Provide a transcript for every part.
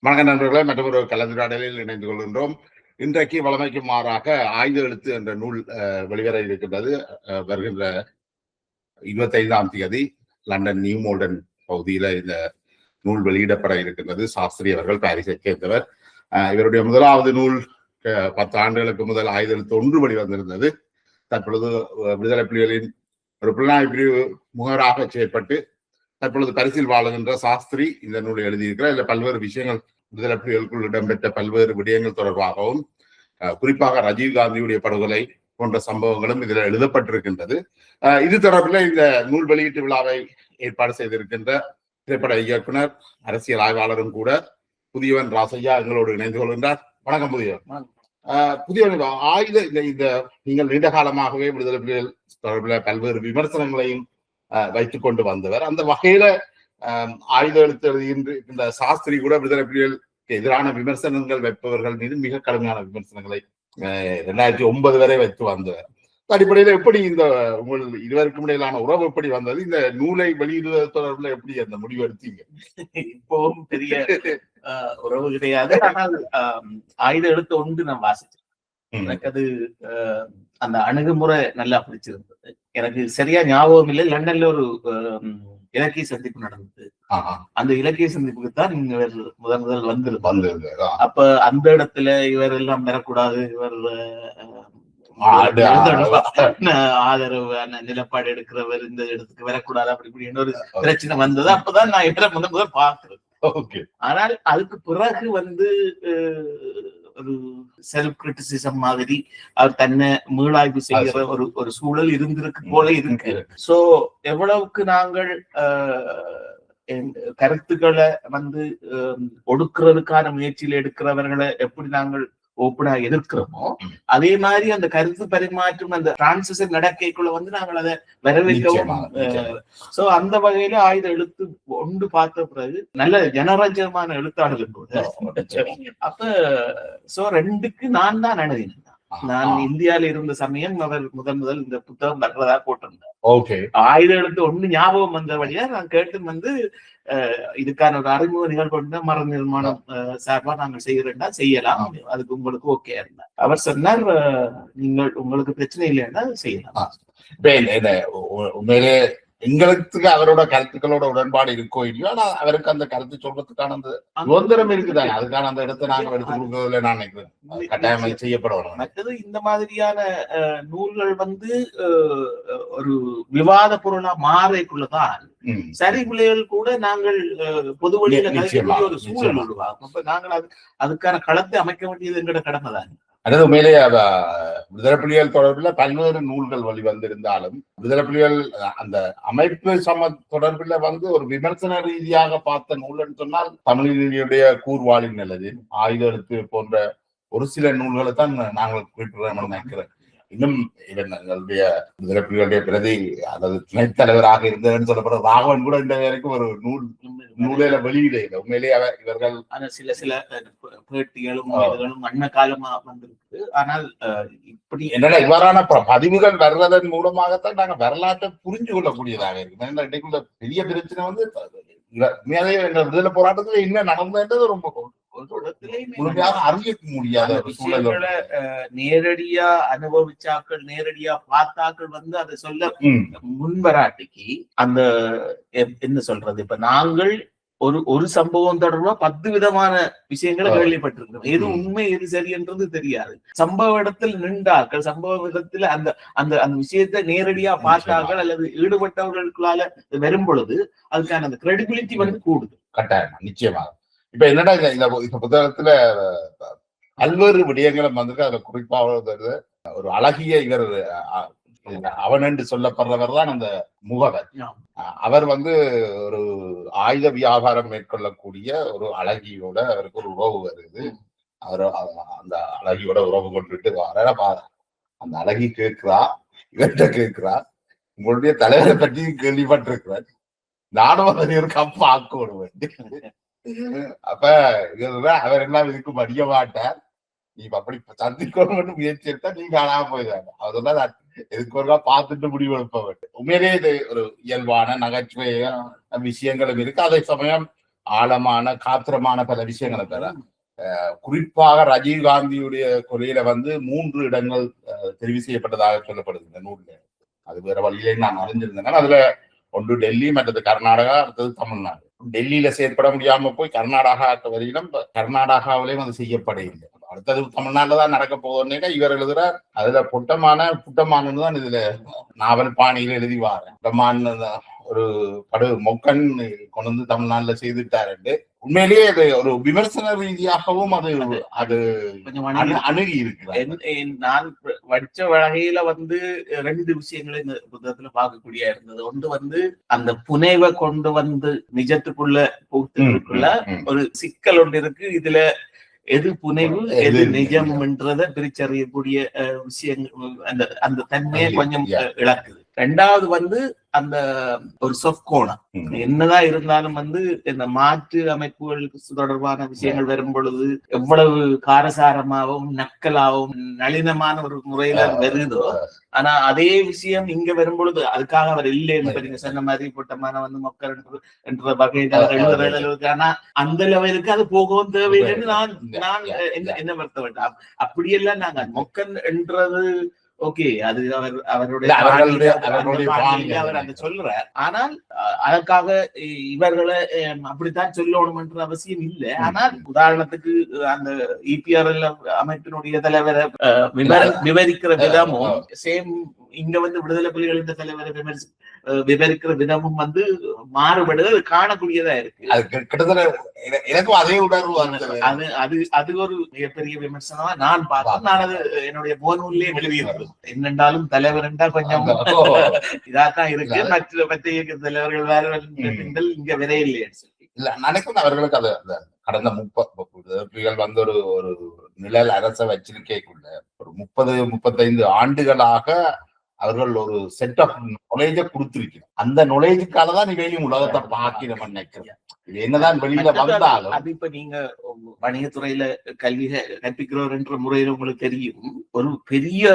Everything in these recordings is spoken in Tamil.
வணக்க நண்பர்களே, மற்றொரு கலந்துரையாடலில் இணைந்து கொள்கின்றோம். இன்றைக்கு வழமைக்கு மாறாக ஆயுத எழுத்து என்ற நூல் வெளிவர இருக்கின்றது. வருகின்ற 25ஆம் தேதி லண்டன் நியூ மோல்டன் பகுதியில இந்த நூல் வெளியிடப்பட இருக்கின்றது. சாஸ்திரி அவர்கள் பாரிஸை சேர்ந்தவர். இவருடைய முதலாவது நூல் 10 ஆண்டுகளுக்கு முதல் ஆயுத எழுத்து 1 வெளிவந்திருந்தது. தற்பொழுது விடுதலை புலிகளின் ஒரு புலனாய்வு பிரிவு முகவராக செயற்பட்டு தற்பொழுது பரிசில் வாழுகின்ற சாஸ்திரி இந்த நூலை எழுதியிருக்கிறார். இதுல பல்வேறு விஷயங்கள், விடுதலை புலிகளுக்குள் இடம்பெற்ற பல்வேறு விடயங்கள் தொடர்பாகவும், குறிப்பாக ராஜீவ்காந்தியுடைய படுகொலை போன்ற சம்பவங்களும் இதில் எழுதப்பட்டிருக்கின்றது. இது தொடர்பில் இந்த நூல் வெளியீட்டு விழாவை ஏற்பாடு செய்திருக்கின்ற திரைப்பட இயக்குனர், அரசியல் ஆய்வாளரும் கூட புதியவன் ராசையா எங்களோடு இணைந்து கொள்கின்றார். வணக்கம் புதியவன். புதியவன், ஆயுத இந்த நீங்கள் நீண்ட காலமாகவே விடுதலை புலிகள் தொடர்பில் பல்வேறு விமர்சனங்களையும் வைத்துக் கொண்டு வந்தவர். அந்த வகையில ஆயுத எழுத்து எழுதுகின்ற சாஸ்திரி கூட விடுதலை புலிகளுக்கு எதிரான விமர்சனங்கள் வைப்பவர்கள் மீது மிக கடுமையான விமர்சனங்களை 2009 வரை வைத்து வந்தவர். அடிப்படையில எப்படி இந்த உங்கள் இருவருக்கும் இடையிலான உறவு எப்படி வந்தது? இந்த நூலை வெளியிடுவது தொடர்பில் எப்படி அந்த முடிவு எடுத்தீங்க? இப்பவும் பெரிய உறவு கிடையாது. ஆனால் ஆயுத எழுத்து 1 நான் வாசிச்சேன். எனக்கு அது அந்த அணுகுமுறை நல்லா பிடிச்சிருந்தது. எனக்கு சரியா ஞாபகம் இல்லை. லண்டன்ல ஒரு இலக்கிய சந்திப்பு நடந்தது. அந்த இலக்கிய சந்திப்புக்கு தான் முதல் வந்திருந்தது. அப்ப அந்த இடத்துல இவர் எல்லாம் பெறக்கூடாது, இவர் ஆதரவு நிலப்பாடு எடுக்கிறவர் இந்த இடத்துக்கு வரக்கூடாது, அப்படி இப்படி ஒரு பிரச்சனை வந்தது. அப்பதான் நான் இவரை முதல் பார்க்கிறேன். ஆனால் அதுக்கு பிறகு ஒரு செல்ஃப் கிரிட்டிசிசம் மாதிரி அவர் தன்னை மீளாய்வு செய்கிற ஒரு சூழல் இருந்திருக்கு போல இருக்கு. சோ எவ்வளவுக்கு நாங்கள் கருத்துக்களை ஒடுக்குறதுக்கான முயற்சியில் எடுக்கிறவர்களை எப்படி நாங்கள் ஓப்பனா எதிர்க்கிறோமோ, அதே மாதிரி அந்த கருத்து பரிமாற்றம், அந்த டிரான்சிஷன் நடக்கைக்குள்ள நாங்கள் அதை வரவேற்கவும். சோ அந்த வகையில ஆயுத எழுத்து 1 பார்த்த பிறகு நல்ல ஜனரஞ்சகமான எழுத்தாளர்கள் கூட. அப்ப சோ 2க்கு நான் தான் எழுதினேன். நான் இந்தியால இருந்த சமயம் அவர் முதல் இந்த புத்தகம் வர்றதா போட்டிருந்தேன். ஆயுத எழுத்து 1 ஞாபகம் வந்த வழியா நான் கேட்டு இதுக்கான ஒரு அறிமுக நிகழ்வு மர நிர்மாணம் சார்பா நாங்கள் செய்யறேன்னா செய்யலாம், அதுக்கு உங்களுக்கு ஓகே இருந்தா. அவர் சொன்னார், நீங்கள் உங்களுக்கு பிரச்சனை இல்லைன்னா செய்யலாம். உண்மையிலே எங்களுக்கு அவரோட கருத்துக்களோட உடன்பாடு இருக்கோ இல்லையோ, ஆனா அவருக்கு அந்த கருத்து சொல்றதுக்கான அந்த சுதந்திரம் இருக்குதாங்க. அதுக்கான அந்த இடத்தை நாங்க எடுத்து கொடுக்கறதுல நான் நினைக்கிறேன் கட்டாயமாக செய்யப்படணும். மற்றது இந்த மாதிரியான நூல்கள் ஒரு விவாத பொருளா மாறைக்குள்ளதான் சரி பிள்ளைகள் கூட நாங்கள் பொது வழியில கலைக்கக்கூடிய ஒரு சூழல் உருவாகும். அப்ப நாங்கள் அதுக்கான களத்தை அமைக்க வேண்டியது எங்களோட கடமை தான். அதாவது உண்மையிலே விடுதலை புலிகள் தொடர்பில் பல்வேறு நூல்கள் வந்திருந்தாலும் விடுதலை புலிகள் அந்த அமைப்பு தொடர்பில் ஒரு விமர்சன ரீதியாக பார்த்த நூல்னு சொன்னால் தமிழினுடைய கூர்வாளின் நல்லது, ஆயுத எழுத்து போன்ற ஒரு சில நூல்களை தான் நாங்கள் குறிப்பிடுறோம் நினைக்கிறேன். இன்னும் எங்களுடைய விடுதலை புலிகளுடைய பிரதி அதாவது துணைத் தலைவராக இருந்ததுன்னு சொல்லப்படுற ராகவன் கூட இந்த வரைக்கும் ஒரு நூலையில வெளியிட. உண்மையிலேயே இவர்கள் சில பேட்டிகளும் அண்ண காலமா வந்திருக்கு. ஆனால் இப்படி என்னடா இவ்வாறான பதிவுகள் வர்றதன் மூலமாகத்தான் நாங்க வரலாற்றை புரிஞ்சு கொள்ளக்கூடியதாக இருக்கு. இன்னைக்குள்ள பெரிய பிரச்சனை உண்மையாவே எங்கள் விடுதலை போராட்டத்துல என்ன நடந்ததுன்றது ரொம்ப அறிய முடியாத விஷயங்களை நேரடியா அனுபவிச்சாக்கள், நேரடியா பார்த்தாக்கள் அதை சொல்ல முன்வராட்டிக்கு அந்த என்ன சொல்றது, இப்ப நாங்கள் ஒரு சம்பவம் தொடர்பா 10 விதமான விஷயங்களை கேள்விப்பட்டிருக்கிறோம். எது உண்மை எது சரி என்றது தெரியாது. சம்பவ இடத்தில் நின்றார்கள், சம்பவ இடத்துல அந்த அந்த அந்த விஷயத்தை நேரடியா பார்த்தார்கள் அல்லது ஈடுபட்டவர்களுக்குள்ளால வரும் பொழுது அதுக்கான அந்த கிரெடிபிலிட்டி கூடுது. கட்டாயமா, நிச்சயமாக. இப்ப என்னடா இந்த புத்தகத்துல பல்வேறு விடயங்களும் அதுல குறிப்பாக ஒரு அழகிய இவர் அவன் என்று சொல்லப்படுறவர் தான் அந்த முகவர். அவர் ஒரு ஆயுத வியாபாரம் மேற்கொள்ளக்கூடிய ஒரு அழகியோட அவருக்கு ஒரு உறவு வருது. அவர் அந்த அழகியோட உறவு கொண்டுட்டு அந்த அழகி கேட்கிறா, இவர்கிட்ட கேட்கிறா, உங்களுடைய தலைவரை பற்றி கேள்விப்பட்டிருக்கிறார், நானும் அதை ஒரு கப்ப ஆக்க விடுவேன். அப்ப அவர் எல்லாம் இதுக்கு மடிய மாட்டார், நீ அப்படி சந்திக்கணும்னு முயற்சி எடுத்தா நீங்க காணாம போயிடுவாங்க. அவர் சொன்னா எதுக்கு ஒருக்கா பார்த்துட்டு முடிவு எடுப்ப வேண்டும். உண்மையிலே இது ஒரு இயல்பான நகைச்சுவை விஷயங்களும் இருக்கு. அதே சமயம் ஆழமான காத்திரமான பல விஷயங்களை தர குறிப்பாக ராஜீவ் காந்தியுடைய கொலையில வந்து 3 இடங்கள் தெரிவு செய்யப்பட்டதாக சொல்லப்படுது இந்த நூல்ல. அது வேற வழியிலே நான் அறிஞ்சிருந்தேன். அதுல ஒன்று டெல்லி, மற்றது கர்நாடகா, அடுத்தது தமிழ்நாடு. டெல்லியில செயற்பட முடியாம போய் கர்நாடகா வரையிலும் கர்நாடகாவிலேயும் அது செய்யப்பட இல்லை. அடுத்தது தமிழ்நாட்டுல தான் நடக்க போகுதுன்னு இவர் எழுதுற அதுல புட்டமானு தான் இதுல நாவல் பாணியில எழுதி வாரேன். புட்டமான் ஒரு படு மொக்கன் கொண்டு வந்து தமிழ்நாட்டுல செய்துட்டாரு. உண்மையிலேயே அது ஒரு விமர்சன ரீதியாகவும் அது அணுகி இருக்கு. நான் படிச்ச வகையில வந்து 2 விஷயங்களை இந்த புத்தகத்துல பார்க்கக்கூடிய இருந்தது. ஒன்று வந்து அந்த புனைவை கொண்டு வந்து நிஜத்துக்குள்ள புகுத்துக்குள்ள ஒரு சிக்கல் ஒன்று இருக்கு. இதுல எது புனைவு எது நிஜம்ன்றத பிரிச்சறியக்கூடிய விஷயங்கள் அந்த தன்மையை கொஞ்சம் இழக்குது. 2வது வந்து அந்த ஒரு சொற்கோணம் என்னதான் இருந்தாலும் வந்து இந்த மாற்று அமைப்புகளுக்கு தொடர்பான விஷயங்கள் வரும் பொழுது எவ்வளவு காரசாரமாகவும் நக்கலாகவும் நளினமான ஒரு முறையில வருதோ, ஆனா அதே விஷயம் இங்க வரும் பொழுது அதுக்காக அவர் இல்லை என்று நீங்க சொன்ன மாதிரி புட்டமான வந்து மக்கள் என்ற வகையில எழுதுறது. ஆனா அந்த லெவலுக்கு அது போகவும் தேவையில்லைன்னு நான் என்ன வருத்த வேண்டாம். அப்படியெல்லாம் நாங்க மொக்கன் என்றது ஓகே, அது அவருடைய அவர் அந்த சொல்றார். ஆனால் அதற்காக இவர்களை அப்படித்தான் சொல்லணும் என்ற அவசியம் இல்லை. ஆனால் உதாரணத்துக்கு அந்த இபிஆர்எல் அமைப்பினுடைய தலைவரை விவரிக்கிற விதமும் சேம் இங்க வந்து விடுதலை புலிகளின் தலைவரை விவரிக்கிற விதமும் வந்து மாறுபடுது, காணக்கூடியதா இருக்கு. எனக்கும் அதே உணர்வு. அது ஒரு மிகப்பெரிய விமர்சனமா நான் பார்த்தேன். நான் அது என்னுடைய போனூர்லயே எழுதியிருந்தது. என்னென்றாலும் தலைவர் என்றா கொஞ்சம் இதாத்தான் இருக்கு. மற்ற இயக்க தலைவர்கள் வேற இங்க விரையில்லை இல்ல நினைக்கும் அவர்களுக்கு அது கடந்த 30 வந்து ஒரு நிழல் அரசை வச்சிருக்கேக்குள்ள ஒரு 30-35 ஆண்டுகளாக அவர்கள் ஒரு செட் ஆஃப் நொலேஜ கொடுத்திருக்கிறோம். அந்த நொலேஜுக்காக தான் நீ வெளியும் உலகத்தை பார்க்கிறோம் நினைக்கிறேன். என்னதான் வெளியில வந்தாலும் அது இப்ப நீங்க வணிகத்துறையில கல்வி கற்பிக்கிறவர் என்ற முறையில உங்களுக்கு தெரியும். ஒரு பெரிய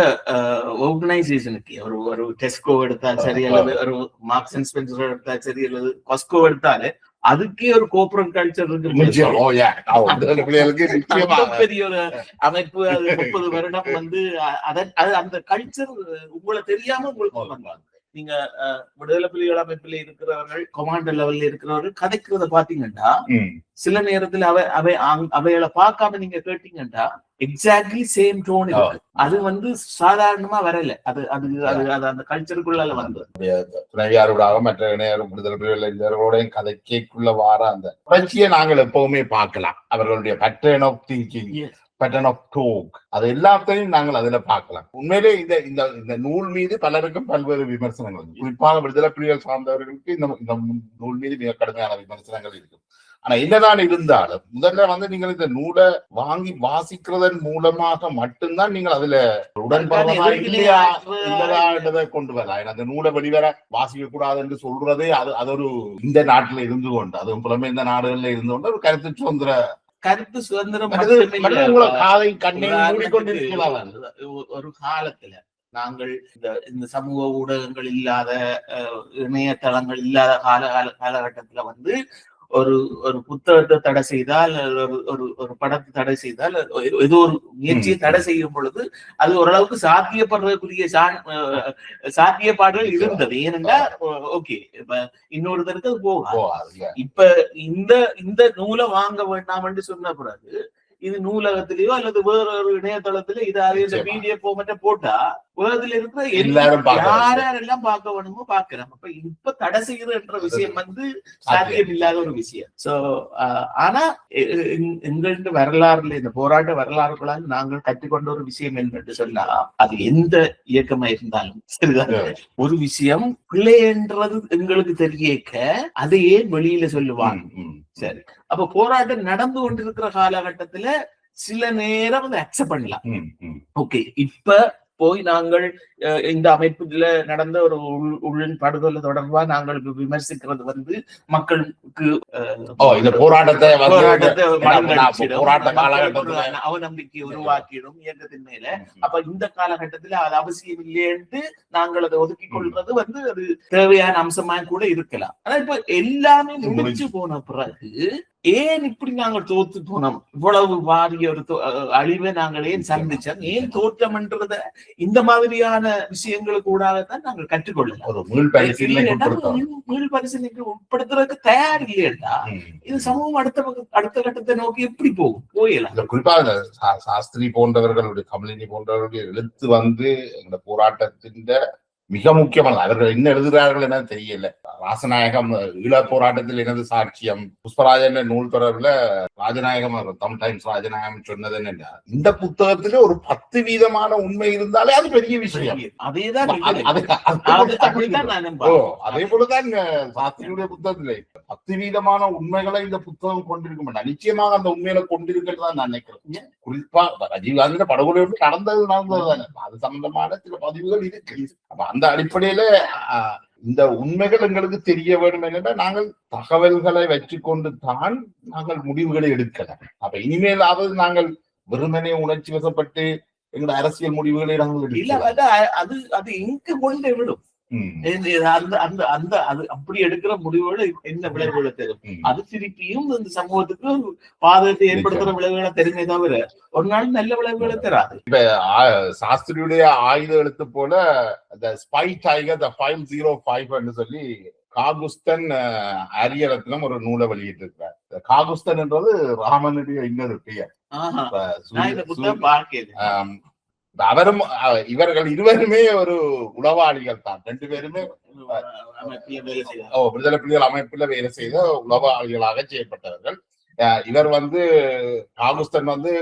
ஆர்கனைசேஷனுக்கு ஒரு டெஸ்கோ எடுத்தால் சரி, அல்லது ஒரு மார்க்ஸ் அண்ட் ஸ்பென்சர் எடுத்தால் சரி, அல்லது காஸ்கோ எடுத்தாலே அதுக்கே ஒரு கோஆபரேட் கல்ச்சர் இருக்கு. பெரிய ஒரு அமைப்பு. அது 30 வருடம் வந்து அந்த கல்ச்சர் உங்களை தெரியாம உங்களுக்கு வந்தாங்க. நீங்க விடுதலை புலிகள் அமைப்புல இருக்கிறவர்கள், கமாண்டர் லெவல்ல இருக்கிறவர்கள் கதைக்கிறத பாத்தீங்கன்னா சில நேரத்துல அவைகளை பார்க்காம நீங்க கேட்டீங்கன்னா எக்ஸாக்ட்லி சேம் டோன் இருக்கு. அது வந்து சாதாரணமா வரல. அது அந்த கல்ச்சருக்குள்ள வந்து துணைவியாரோட மற்ற விடுதலை புலிகளோடையும் கதைக்குள்ள வார அந்த புரட்சியை நாங்கள் எப்பவுமே பார்க்கலாம். அவர்களுடைய pattern of thinking, pattern of talk, அது எல்லாத்தையும் நாங்கள் அதுல பார்க்கலாம். உண்மையிலே இந்த நூல் மீது பலருக்கும் பல்வேறு விமர்சனங்கள், குறிப்பாக விடுதலை புலிகள் சார்ந்தவர்களுக்கு இந்த நூல் மீது மிக கடுமையான விமர்சனங்கள் இருக்கு. ஆனா என்னதான் இருந்தாலும் முதல்ல வந்து நீங்கள் இந்த நூலை வாங்கி வாசிக்கிறதன் மூலமாக மட்டும்தான் நீங்கள் அதுல உடன்படுறதா இல்லையா இல்லதான்றதை கொண்டு வரலாம். அந்த நூலை வெளிவர வாசிக்க கூடாது என்று சொல்றதே அது ஒரு இந்த நாட்டுல இருந்து கொண்டு, அதுவும் புலமே இந்த நாடுகள்ல இருந்து கொண்டு ஒரு கருத்து சுதந்திரம் காதை கண்ணை மூடிக்கொண்டிருக்கலாம். ஒரு காலத்துல நாங்கள் இந்த சமூக ஊடகங்கள் இல்லாத, இணையதளங்கள் இல்லாத காலகட்டத்துல வந்து ஒரு புத்தகத்தை தடை செய்தால், ஒரு படத்தை தடை செய்தால், ஏதோ ஒரு முயற்சியை தடை செய்யும் பொழுது அது ஓரளவுக்கு சாத்தியப்படுறதுக்குரிய சாத்தியப்பாடுகள் இருந்தது. ஏனென்றா ஓகே இப்ப இன்னொருத்தருக்கு அது போகாது. இப்ப இந்த நூலை வாங்க வேண்டாம் என்று சொன்ன பிறகு இது நூலகத்திலேயோ அல்லது வேற ஒரு இணையதளத்தில இது பிடிஎஃப் மட்டும் போட்டா உலகத்துல இருக்கிற யாரெல்லாம் பார்க்க வேணுமோ பாக்குறோம். அப்ப இப்ப தடை செய்யறதுன்ற விஷயம் வந்து சாத்தியம் இல்லாத ஒரு விஷயம். சோ ஆனா எங்கள்கிட்ட வரலாறுல இந்த போராட்ட வரலாறுகளால் நாங்கள் கற்றுக்கொண்ட ஒரு விஷயம் என்று சொன்னா, அது எந்த இயக்கமா இருந்தாலும் சரிதான், ஒரு விஷயம் பிள்ளைன்றது எங்களுக்கு தெரியக்க அதையே வெளியில சொல்லுவாங்க. சரி, அப்ப போராட்டம் நடந்து கொண்டிருக்கிற காலகட்டத்துல சில நேரம் அதை அக்செப்ட் பண்ணலாம். ஓகே, இப்ப போய் நாங்கள் இந்த அமைப்புல நடந்த ஒரு உள் படுகொலை தொடர்பா நாங்கள் விமர்சிக்கிறது வந்து மக்களுக்கு இந்த போராட்டத்தை அவநம்பிக்கை உருவாக்கிடும் இயக்கத்தின் மேல. அப்ப இந்த காலகட்டத்துல அது அவசியம் இல்லையென்று நாங்கள் அதை ஒதுக்கிக் கொள்வது வந்து அது தேவையான அம்சமா கூட இருக்கலாம். ஆனா இப்ப எல்லாமே முடிச்சு போன பிறகு ஏன் இப்படி நாங்கள் தோத்து போனோம், இவ்வளவு வாரிய ஒரு அழிவை நாங்கள் ஏன் சந்திச்சோம், ஏன் தோற்றம்ன்றத இந்த மாதிரியான விஷயங்களுக்கு கூடாகத்தான் நாங்கள் கற்றுக்கொள்ளலாம். ஒரு மீள் பரிசீலனைக்கு உட்படுத்துறதுக்கு தயார் இல்லையா இது சமூகம் அடுத்த கட்டத்தை நோக்கி எப்படி போகும் போயலாம். குறிப்பாக சாஸ்திரி போன்றவர்களுடைய கமலினி போன்றவர்களுடைய எழுத்து வந்து இந்த போராட்டத்தின் மிக முக்கியமான அவர்கள் என்ன எழுதுகிறார்கள் என தெரியல. ராசநாயகம் ஈழ போராட்டத்தில் எனது சாட்சியம், புஷ்பராஜன் நூல் தொடர்பில் ராஜநாயகம் சம்டைம்ஸ் ராஜநாயகம் சொன்னது என்ன, இந்த புத்தகத்திலே ஒரு 10% உண்மை இருந்தாலே அது பெரிய விஷயம். அதேதான் அதே போலதான் சாஸ்திரியுடைய புத்தகத்திலே 10% உண்மைகளை இந்த புத்தகம் கொண்டிருக்க மாட்டேன். நிச்சயமாக அந்த உண்மையில கொண்டிருக்கிறது தான் நான் நினைக்கிறேன். குறிப்பா ரஜீவ்காந்தி படுகொலை நடந்ததுதானே, அது சம்பந்தமான சில பதிவுகள் இருக்கு. அப்ப அந்த அடிப்படையில இந்த உண்மைகள் எங்களுக்கு தெரிய வேண்டும் என்ற நாங்கள் தகவல்களை வச்சுக்கொண்டு தான் நாங்கள் முடிவுகளை எடுக்கலாம். அப்ப இனிமேலாவது நாங்கள் வெறுமனே உணர்ச்சி வசப்பட்டு எங்களுடைய அரசியல் முடிவுகளை நாங்கள் அது எங்க கொண்டு விடும். அப்படி எடுக்கிற முடிவுகள் என்ன விளைவுகளை தரும், அது திருப்பியும் இந்த சமூகத்துக்கு பாதகத்தை ஏற்படுத்துற விளைவுகளை தெரியுமே தவிர ஒரு நாள் நல்ல விளைவுகளை தராது. இப்ப சாஸ்திரியுடைய ஆயுத எழுத்து போல the spy tiger the 505 சொல்லி காகுஸ்தன் அரியரத்னம் ஒரு நூலை வெளியிட்டு இருக்கிறார். காகுஸ்தன் என்றது ராமனுடைய இன்னொரு பெயர். அவரும் இவர்கள் இருவருமே ஒரு உளவாளிகள் தான். 2 பேருமே விடுதலை புலிகள் அமைப்புல வேலை செய்த உளவாளிகளாக செய்யப்பட்டவர்கள். இவர் வந்து காகுஸ்தன் வந்து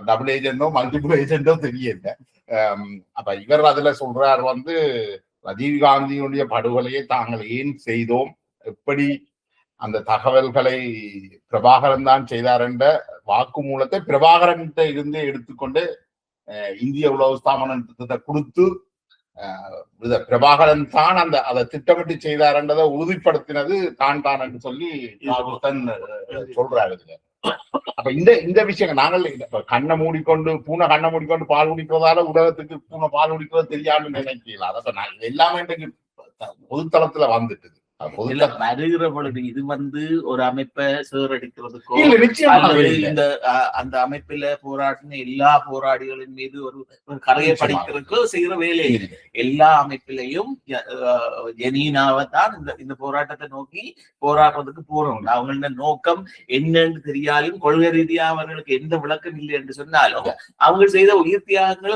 டபுள் ஏஜென்டோ மல்டிபிள் ஏஜென்டோ தெரியல. அப்ப இவர் அதுல சொல்றார் வந்து ரஜீவ்காந்தியுடைய படுகொலையை தாங்கள் ஏன் செய்தோம், எப்படி அந்த தகவல்களை பிரபாகரன் தான் செய்தார் என்ற வாக்குமூலத்தை பிரபாகரன் இருந்து எடுத்துக்கொண்டு இந்திய உளவு ஸ்தாபனத்தை கொடுத்து பிரபாகரன் தான் அதை திட்டமிட்டு செய்தார் என்றதை உறுதிப்படுத்தினது தான் என்று சொல்லி சொல்றாரு. அப்ப இந்த விஷயம் நாங்கள் கண்ணை மூடிக்கொண்டு பூனை கண்ணை மூடிக்கொண்டு பால் குடிக்கிறதால உலகத்துக்கு பூனை பால் குடிக்கிறது தெரியாதுன்னு நினைக்கல. அதை நான் எல்லாமே இன்றைக்கு பொதுத்தளத்துல வந்துட்டு வருகிற பொழுது இது வந்து ஒரு அமைப்பை சேரடிக்கிறதுக்கோ இந்த அந்த அமைப்பில போராடின எல்லா போராடிகளின் மீது ஒரு கரையை படிக்கிறதுக்கோ செய்யற வேலை எல்லா அமைப்பிலையும் ஜெனீனாவைத்தான் இந்த போராட்டத்தை நோக்கி போராடுறதுக்கு போறோம். அவங்களோட நோக்கம் என்னன்னு தெரியாலும் கொள்கை ரீதியா அவர்களுக்கு எந்த விளக்கம் இல்லை என்று சொன்னாலும் அவங்க செய்த உயிர் தியாகங்களை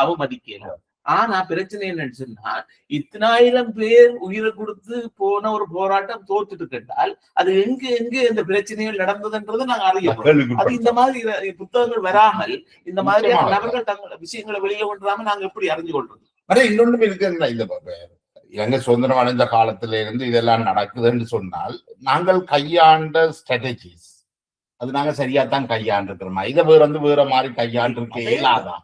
அவமதிக்கலாம். ஆனா பிரச்சனை என்னன்னு சொன்னா 1000 பேர் உயிரை கொடுத்து போன ஒரு போராட்டம் தோத்துட்டு கண்டால் அது எங்க இந்த பிரச்சனைகள் நடந்ததுன்றதை நாங்க அறியணும். அது இந்த மாதிரி புத்தகங்கள் வராமல் இந்த மாதிரியான நபர்கள் தங்கள் விஷயங்களை வெளியில கொண்டாம நாங்க எப்படி அறிஞ்சு கொள்றது? இன்னொன்றும் இருக்கு. இலங்கை சுதந்திரம் அடைந்த காலத்தில இருந்து இதெல்லாம் நடக்குதுன்னு சொன்னால் நாங்கள் கையாண்ட ஸ்ட்ராட்டஜிஸ் அது நாங்க சரியாத்தான் கையாண்டுருக்கிறோமா, இதை வேற மாதிரி கையாண்டு இயலாதான்.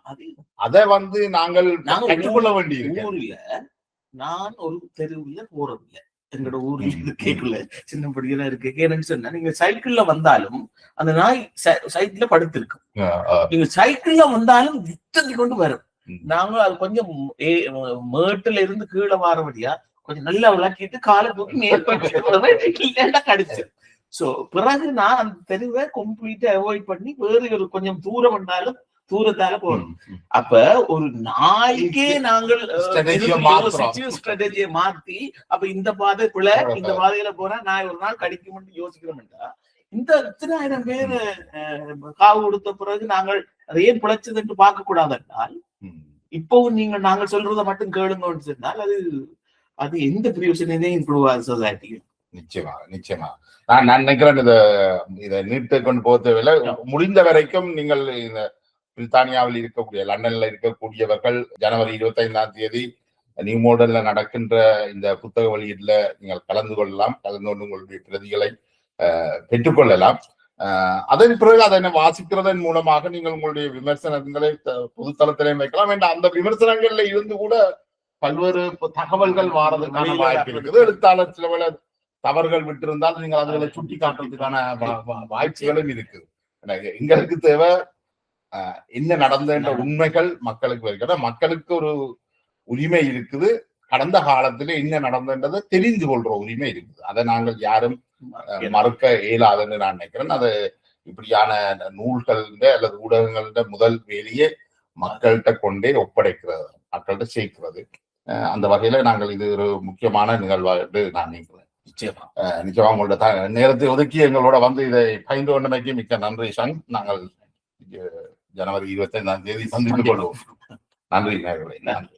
அதை வந்து நாங்கள் கற்றுக்கொள்ள வேண்டிய ஊர்ல நான் ஒரு தெருவுல போறதில்லை. எங்களோட ஊர்ல இருந்து கேட்கல சின்னபடியெல்லாம் இருக்கு. ஏன்னு சொன்னா நீங்க சைக்கிள்ல வந்தாலும் அந்த நாய் சைக்கிள்ல படுத்திருக்கும். நீங்க சைக்கிள்ல வந்தாலும் வித்தந்தி கொண்டு வரும். நாங்க அது கொஞ்சம் மேட்டுல இருந்து கீழே வாரபடியா கொஞ்சம் நல்லா விளக்கிட்டு காலை தூக்கி மேற்பட்டு கடிச்சு. சோ பிறகு நான் அந்த தெருவை கம்ப்ளீட்டா அவாய்ட் பண்ணி வேறு ஒரு கொஞ்சம் தூரம் வந்தாலும் தூரத்தால போகணும். அப்ப ஒரு நாய்க்கே நாங்கள் ஸ்ட்ராட்டஜியை மாத்தி அப்ப இந்த பாதை பிள்ளை இந்த பாதையில போனா நான் ஒரு நாள் கடிக்கும்னு யோசிக்கிறோம்டா. இந்த 1000 பேர் காவு கொடுத்த பிறகு நாங்கள் அதை ஏன் பிழைச்சது என்று பார்க்க கூடாது என்றால் இப்பவும் நாங்கள் சொல்றதை மட்டும் கேளுங்கன்னு சொன்னால் அது எந்த பிரயோசனையும் இம்ப்ரூவ் ஆகுது சொசைட்டிக்கு. நிச்சயமா நான் நினைக்கிறேன் இதை நீட்டு கொண்டு போகவில்லை. முடிந்த வரைக்கும் நீங்கள் இந்த பிரித்தானியாவில் இருக்கக்கூடிய லண்டன்ல இருக்கக்கூடியவர்கள் ஜனவரி 25 நியூ மாடல்ல நடக்கின்ற இந்த புத்தக வெளியீட்டுல நீங்கள் கலந்து கொள்ளலாம். கலந்து கொண்டு உங்களுடைய பிரதிகளை பெற்றுக்கொள்ளலாம். அதன் பிறகு அதனை வாசிக்கிறதன் மூலமாக நீங்கள் உங்களுடைய விமர்சனங்களை பொதுத்தளத்திலே வைக்கலாம். அந்த விமர்சனங்கள்ல இருந்து கூட பல்வேறு தகவல்கள் வாரதுக்கான வாய்ப்பு இருக்குது. எழுத்தாளர் சில வேளை தவறுகள் விட்டிருந்தால் நீங்கள் அதுகளை சுட்டி காட்டுறதுக்கான வாய்ப்புகளும் இருக்குது. எங்களுக்கு தேவை என்ன நடந்த உண்மைகள் மக்களுக்கு வருகிற மக்களுக்கு ஒரு உரிமை இருக்குது. கடந்த காலத்துல என்ன நடந்ததை தெரிந்து கொள்ற உரிமை இருக்குது. அதை நாங்கள் யாரும் மறுக்க இயலாதுன்னு நான் நினைக்கிறேன். அது இப்படியான நூல்கள் அல்லது ஊடகங்கள முதல் வேலையே மக்கள்கிட்ட கொண்டே ஒப்படைக்கிறது, மக்கள்கிட்ட சேர்க்கிறது. அந்த வகையில நாங்கள் இது ஒரு முக்கியமான நிகழ்வா என்று நான் நினைக்கிறேன். நிச்சயமா உங்களோட நேரத்தை ஒதுக்கி எங்களோட வந்து இதை பயின்று கொண்டமைக்கு மிக்க நன்றி ஷன். நாங்கள் ஜனவரி 25ஆம் தேதி சந்தித்துக் கொள்வோம். நன்றி நேயர்களே. நன்றி.